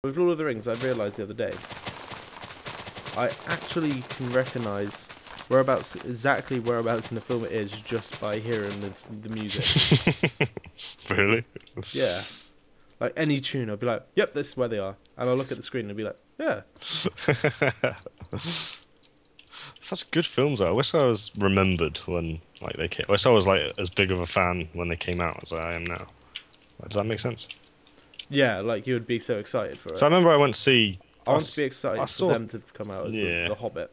With Lord of the Rings, I realised the other day, I actually can recognise exactly whereabouts in the film it is just by hearing the music. Really? Yeah. Like any tune, I'll be like, yep, this is where they are. And I'll look at the screen and be like, yeah. Such good films though. I wish I was remembered when like they came. I wish I was like as big of a fan when they came out as I am now. Does that make sense? Yeah, like you would be so excited for So I it. remember I went to see. I want to be I excited for saw. them to come out as Yeah, the Hobbit.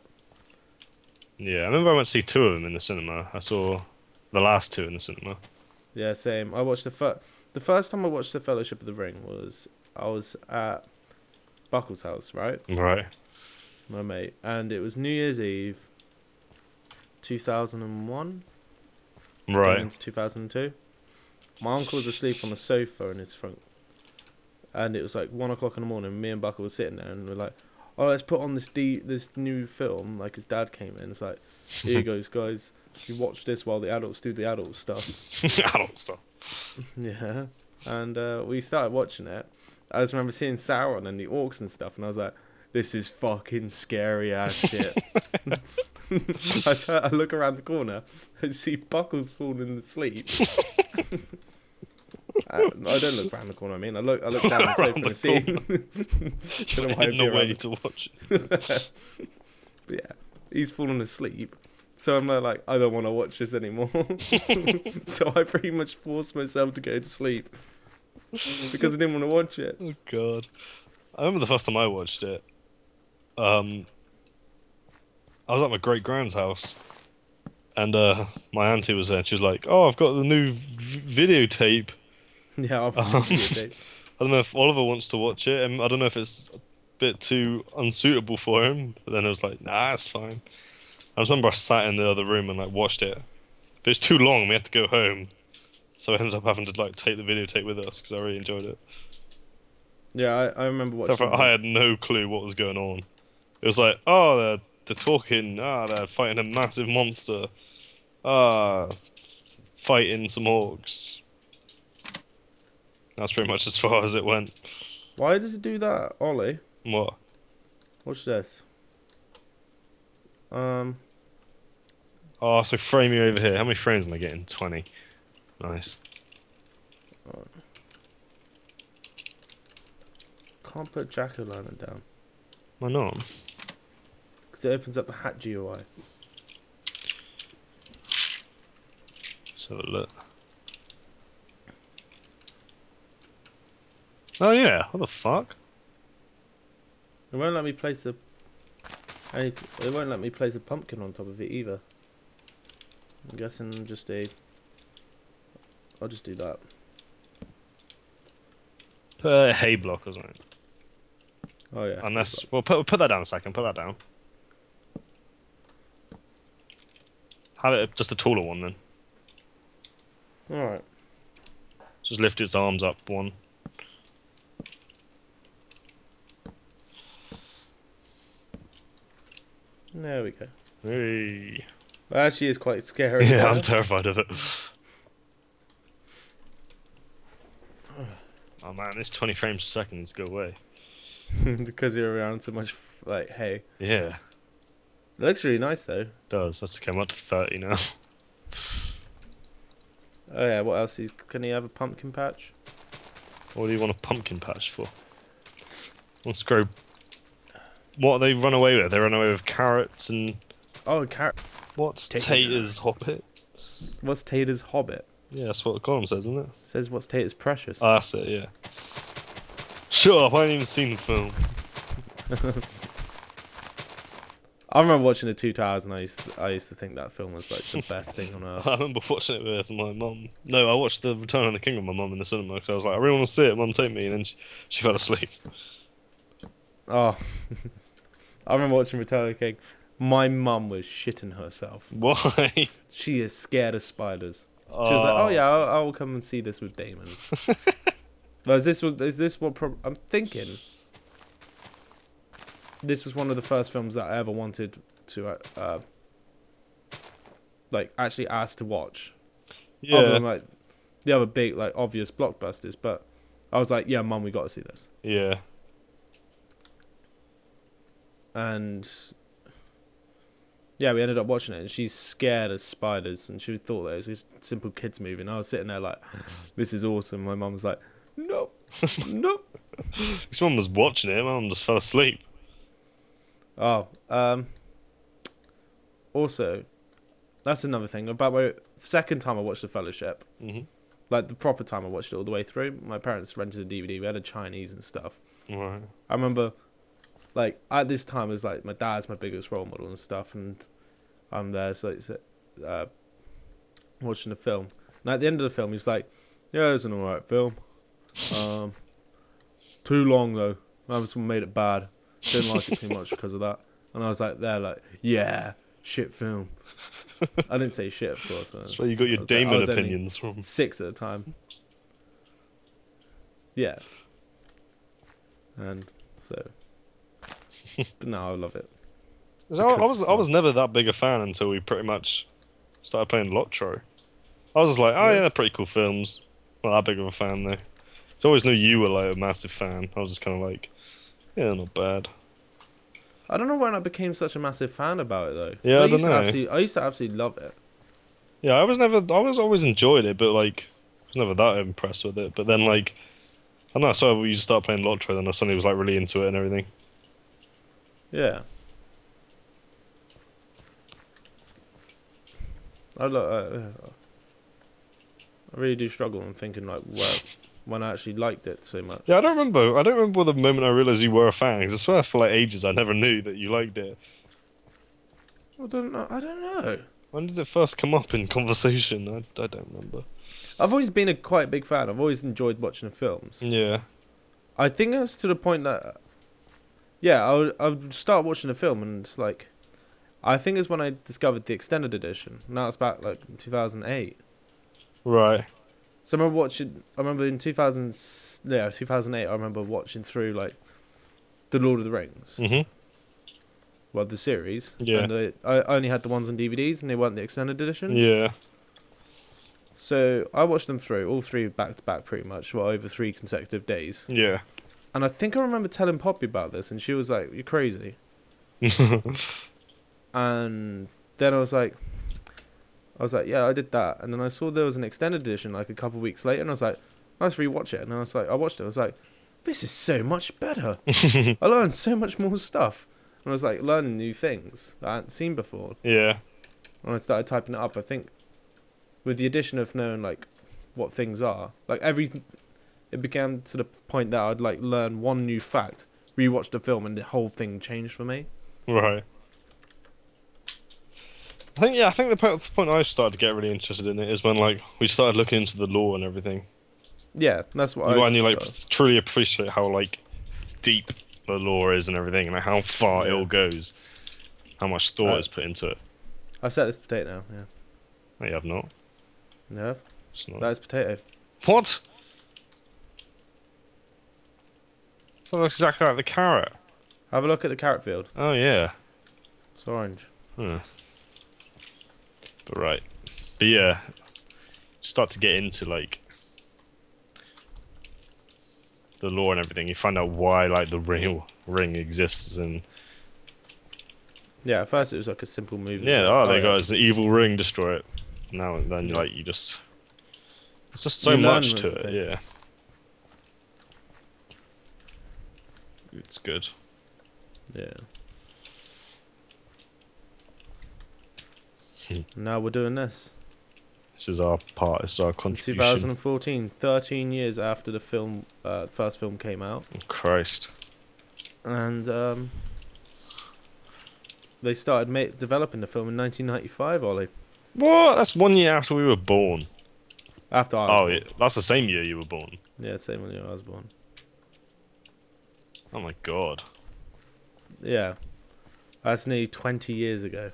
yeah. I remember I went to see two of them in the cinema. I saw the last two in the cinema. Yeah, same. I watched the first time I watched The Fellowship of the Ring was I was at Buckle's house, right? Right. My mate, and it was New Year's Eve, 2001, going Right. into 2002. My uncle was asleep on the sofa in his front, and it was like 1 o'clock in the morning. Me and Buckle were sitting there, and we're like, "Oh, let's put on this new film." Like his dad came in, it's like, "Here you goes, guys. You watch this while the adults do the adult stuff." Adult stuff. Yeah, and we started watching it. I just remember seeing Sauron and the orcs and stuff, and I was like, "This is fucking scary ass shit." I look around the corner and see Buckles falling asleep. I don't look around the corner. I mean, I look down the sofa and see. You're in the way to watch it. But yeah, he's fallen asleep. So I'm like, I don't want to watch this anymore. So I pretty much forced myself to go to sleep because I didn't want to watch it. Oh god. I remember the first time I watched it. I was at my great grand's house, and my auntie was there. And she was like, "Oh, I've got the new videotape." Yeah, I'll I don't know if Oliver wants to watch it, and I don't know if it's a bit too unsuitable for him. But then I was like, "Nah, it's fine." I just remember I sat in the other room and like watched it, but it's too long. We had to go home, so I ended up having to like take the videotape with us because I really enjoyed it. Yeah, I remember watching. Except for I had no clue what was going on. It was like, oh, they're talking. Ah, they're fighting a massive monster. Ah, fighting some orcs. That's pretty much as far as it went. Why does it do that, Ollie? What? Watch this. Oh, so frame me over here. How many frames am I getting? 20. Nice. Can't put jack-o'-lantern down Why not? because it opens up the hat GUI. Let's have a look. Oh yeah, what the fuck? It won't let me place a. It won't let me place a pumpkin on top of it either. I'm guessing I'll just do that. Put a hay block or something. Oh yeah. Unless, well, put that down a second. Put that down. Have it just a taller one then. All right. Just lift its arms up one. There we go. Hey. It actually is quite scary. Yeah, I'm terrified of it. Oh man, this 20 frames per second needs to go away. Because you're around so much, like, hey. Yeah, It looks really nice though. it does. That's come up to 30 now. Oh yeah. What else? Can he have a pumpkin patch? What do you want a pumpkin patch for? Let's grow. What they run away with? They run away with carrots and. Oh, carrot. What's Take it Tater's Hobbit? What's Tater's Hobbit? Yeah, that's what the column says, isn't it? It says what's Tater's Precious. Oh, that's it, yeah. Shut up, I haven't even seen the film. I remember watching the Two Towers, and I used to think that film was like the best thing on earth. I remember watching it with my mum. No, I watched The Return of the King with my mum in the cinema because I was like, I really want to see it, mum, take me. And then she fell asleep. Oh, I remember watching Return of the King. My mum was shitting herself. Why? She is scared of spiders. She was like, "Oh yeah, I will come and see this with Damon." But is this what I'm thinking? This was one of the first films that I ever wanted to, like, actually ask to watch. Yeah. Other than like the other big, like, obvious blockbusters, but I was like, "Yeah, Mum, we got to see this." Yeah. and yeah, we ended up watching it, and she's scared of spiders, and she thought that it was just a simple kids movie. And I was sitting there like, "This is awesome." My mum was like, "No, no." Someone was watching it. My mum just fell asleep. Oh, also, that's another thing about my second time I watched The Fellowship. Mhm. Like the proper time I watched it all the way through. My parents rented a DVD. We had a Chinese and stuff. Right. I remember, like at this time, it was like my dad's my biggest role model and stuff, and I'm there, so it's watching the film. And at the end of the film, he's like, "Yeah, it's an alright film. Too long though. That was what made it bad. Didn't like it too much because of that." And I was like, "There, like, yeah, shit film." I didn't say shit, of course. That's where you got your Damon opinions from. 6 at the time. Yeah. And so, but now I love it. I was never that big a fan until we pretty much started playing Lotro. I was just like, oh yeah, they're pretty cool films. Not that big of a fan though. I always knew you were like a massive fan. I was just kind of like, yeah, not bad. I don't know when I became such a massive fan about it though. Yeah, So I don't know. I used to absolutely love it. Yeah, I was always enjoyed it, but like, I was never that impressed with it. But then like, I don't know, so we used to start playing Lotro, then I suddenly was like really into it and everything. Yeah. I really do struggle in thinking like when I actually liked it so much. Yeah, I don't remember the moment I realized you were a fan. 'Cause I swear for like ages I never knew that you liked it. I don't know. When did it first come up in conversation? I don't remember. I've always been a quite big fan. I've always enjoyed watching the films. Yeah. I think it was to the point that, yeah, I would start watching the film and it's like, I think it's when I discovered the extended edition. Now it's back like in 2008. Right. So I remember in 2008, I remember watching through like The Lord of the Rings. Mhm. Well, the series. Yeah. And I only had the ones on DVDs and they weren't the extended editions. Yeah. So I watched them through, all three back to back pretty much, well, over 3 consecutive days. Yeah. And I think I remember telling Poppy about this and she was like, "You're crazy." And then I was like, "Yeah, I did that." And then I saw there was an extended edition like a couple of weeks later and I was like, "Let's rewatch it." And I was like, I watched it, I was like, "This is so much better." I learned so much more stuff. And I was like learning new things that I hadn't seen before. Yeah. And I started typing it up, I think, with the addition of knowing like what things are. Like it began to the point that I'd like learn one new fact, rewatch the film and the whole thing changed for me. Right. I think the point I started to get really interested in it is when like we started looking into the lore and everything. Yeah, that's what And you like truly appreciate how like deep the lore is and everything, and like, how far it all goes, how much thought is put into it. I've set this potato now. Yeah. No, you have not. Yeah. It's not. That is potato. What? That looks exactly like the carrot. Have a look at the carrot field. Oh yeah. It's orange. But right. But yeah, start to get into like the lore and everything. You find out why like the ring exists and Yeah, at first it was like a simple move. yeah, they got the evil ring, destroy it. Now and then you just it's just so much to it. Yeah, it's good. Yeah. Now we're doing this. This is our part. This is our contribution. 2014, 13 years after the film, first film came out. Oh, Christ. And they started developing the film in 1995, Ollie. What? That's 1 year after we were born. After I was born. Yeah, that's the same year you were born. Yeah, same year I was born. Oh my god. Yeah. That's nearly 20 years ago.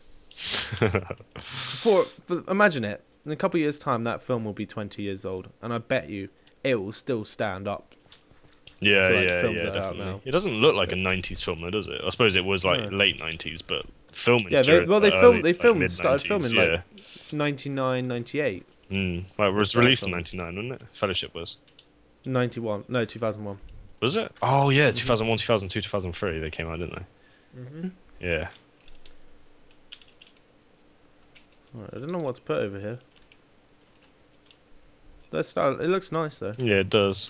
Imagine it. In a couple of years' time, that film will be 20 years old. And I bet you it will still stand up. Yeah, So, definitely. Now. It doesn't look like a 90s film though, does it? I suppose it was like late 90s, but filming. Yeah, started filming like 99, 98. Well, it was released in 99, wasn't it? Fellowship was. 2001. Was it? Oh yeah, 2001, 2002, 2003 they came out, didn't they? Yeah. Alright, I don't know what to put over here. Let's start. It looks nice though. Yeah, it does.